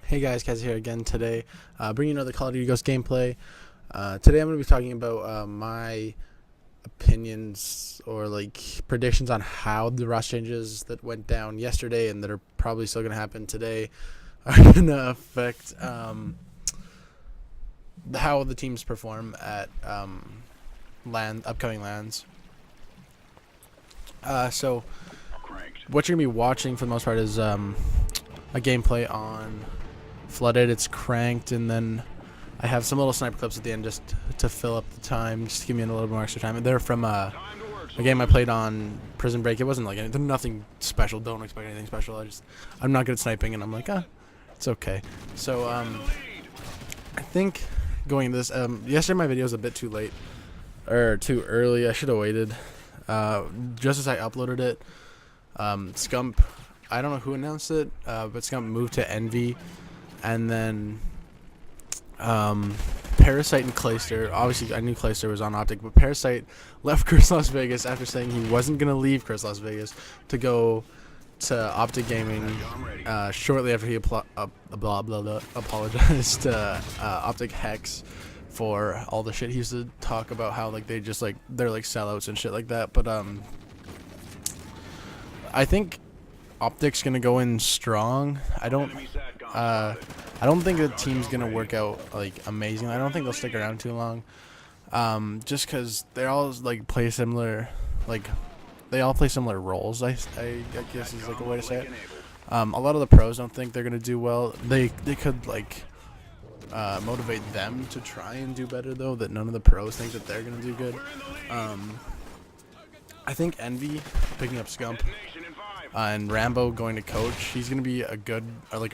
Hey guys, Kaz here again today, bringing another Call of Duty Ghost gameplay. Today I'm going to be talking about my opinions or predictions on how the roster changes that went down yesterday and that are probably still going to happen today are going to affect how the teams perform at upcoming lands. So what you're going to be watching for the most part is a gameplay on Flooded. It's cranked, and then I have some little sniper clips at the end just to fill up the time, just to give me a little bit more extra time. They're from a game I played on Prison Break. It wasn't like anything, nothing special. Don't expect anything special. I'm not good at sniping, and I'm like, it's okay. So I think going into this, yesterday my video was a bit too late or too early. I should have waited. Just as I uploaded it, Scump, I don't know who announced it, but Scump moved to Envy. And then Parasite and Clayster. Obviously, I knew Clayster was on Optic, but Parasite left Chris Las Vegas after saying he wasn't going to leave Chris Las Vegas to go to Optic Gaming shortly after he apologized to Optic Hex for all the shit he used to talk about, how they're sellouts and shit like that. But I think Optic's gonna go in strong. I don't think the team's gonna work out amazing. I don't think they'll stick around too long. Just because they all play similar, they all play similar roles. I guess is a way to say it. A lot of the pros don't think they're gonna do well. They could motivate them to try and do better though. That none of the pros think that they're gonna do good. I think Envy picking up Scump. And Rambo going to coach. He's going to be a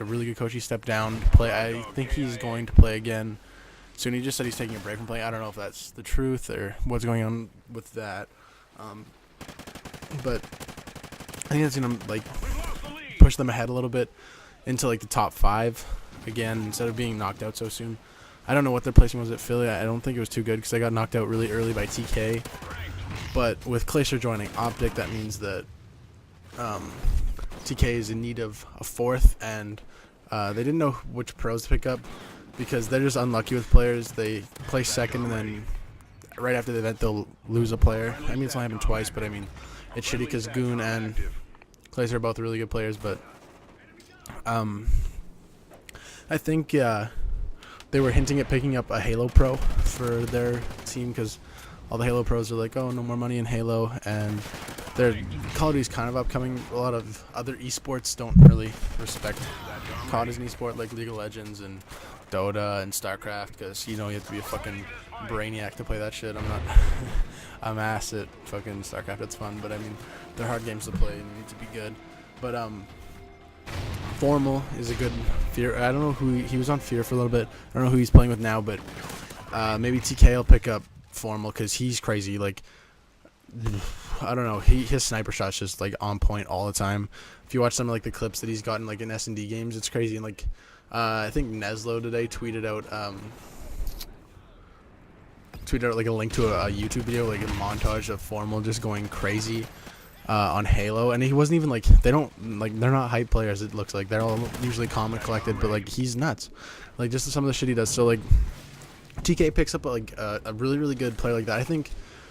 really good coach. He stepped down to play. I think he's going to play again soon. He just said he's taking a break from playing. I don't know if that's the truth or what's going on with that. But I think that's going to push them ahead a little bit into the top 5 again instead of being knocked out so soon. I don't know what their placing was at Philly. I don't think it was too good because they got knocked out really early by TK. But with Clayster joining Optic, that means that TK is in need of a 4th, and they didn't know which pros to pick up because they're just unlucky with players. They play second, and then right after the event they'll lose a player. I mean, it's only happened twice, but I mean, it's shitty because Goon and Clayster are both really good players. But I think they were hinting at picking up a Halo Pro for their team because all the Halo pros are like, oh, no more money in Halo, and their Call of Duty's kind of upcoming. A lot of other esports don't really respect CoD as an esport, like League of Legends and Dota and StarCraft, because you have to be a fucking brainiac to play that shit. I'm not. I'm ass at fucking StarCraft. It's fun, but I mean, they're hard games to play and you need to be good. But Formal is a good Fear. I don't know who he was on Fear for a little bit. I don't know who he's playing with now, but maybe TK will pick up Formal because he's crazy. I don't know. His sniper shot's just on point all the time. If you watch some of the clips that he's gotten in S&D games, it's crazy. And I think Neslo today tweeted out a link to a YouTube video, a montage of Formal just going crazy on Halo, and he wasn't even they're not hype players. It looks like they're all usually calm and collected, but he's nuts. Just some of the shit he does. So TK picks up a really good player like that. I think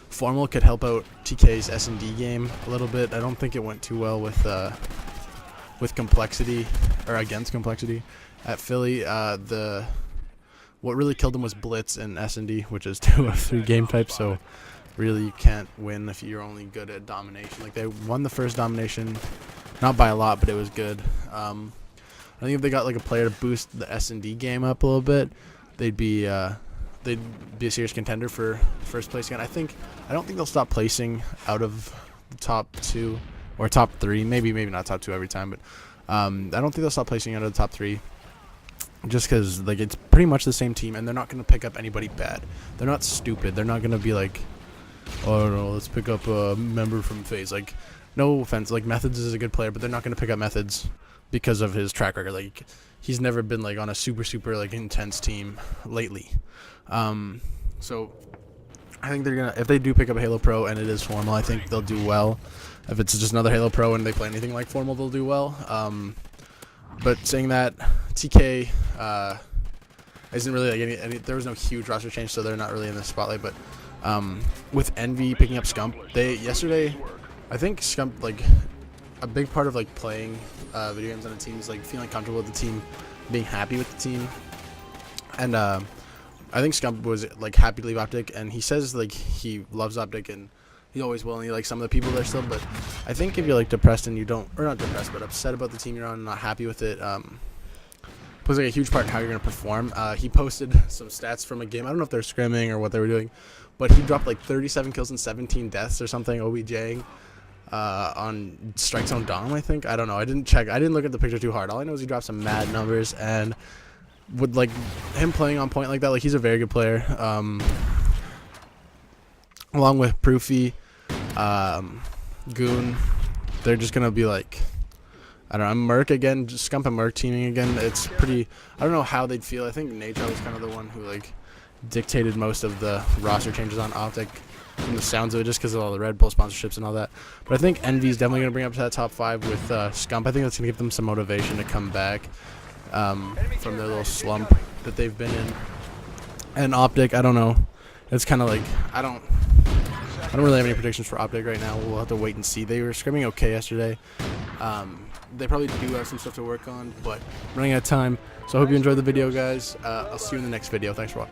Formal could help out TK's S&D game a little bit. I don't think it went too well with Complexity or against Complexity at Philly. What really killed him was Blitz and S&D, which is 2 of 3 game types. So really, you can't win if you're only good at domination. They won the first domination, not by a lot, but it was good. I think if they got a player to boost the S&D game up a little bit, they'd be a serious contender for first place again. I don't think they'll stop placing out of the top 2 or top 3. Maybe not top 2 every time, but I don't think they'll stop placing out of the top 3. Just because it's pretty much the same team, and they're not going to pick up anybody bad. They're not stupid. They're not going to be oh no, let's pick up a member from FaZe. No offense, Methods is a good player, but they're not going to pick up Methods because of his track record. He's never been on a super intense team lately. So I think they're gonna, if they do pick up a Halo Pro and it is Formal, I think they'll do well. If it's just another Halo Pro and they play anything like Formal, they'll do well. But saying that, TK isn't really like any. There was no huge roster change, so they're not really in the spotlight. But with Envy picking up Scump, yesterday, I think Scump, like, a big part of like playing video games on a team is like feeling comfortable with the team, being happy with the team, and I think Scump was like happy to leave Optic, and he says like he loves Optic and he always will, and he likes some of the people there still. But I think if you're like depressed and you don't, or not depressed, but upset about the team you're on and not happy with it, plays like a huge part in how you're gonna perform. He posted some stats from a game. I don't know if they're scrimming or what they were doing, but he dropped like 37 kills and 17 deaths or something. OBJing. On Strike Zone Dom, I think. I don't know. I didn't check. I didn't look at the picture too hard. All I know is he dropped some mad numbers, and with like him playing on point like that, like he's a very good player. Along with Proofy, Goon, they're just gonna be like, I don't know. Merc again, just Scump and Merc teaming again. It's pretty. I don't know how they'd feel. I think Nature was kind of the one who like dictated most of the roster changes on Optic. From the sounds of it, just because of all the Red Bull sponsorships and all that. But I think Envy's definitely going to bring up to that top 5 with Scump. I think that's going to give them some motivation to come back from their little slump that they've been in. And Optic, I don't know. It's kind of like, I don't really have any predictions for Optic right now. We'll have to wait and see. They were scrimming okay yesterday. They probably do have some stuff to work on, but running out of time. So I hope you enjoyed the video, guys. I'll see you in the next video. Thanks for watching.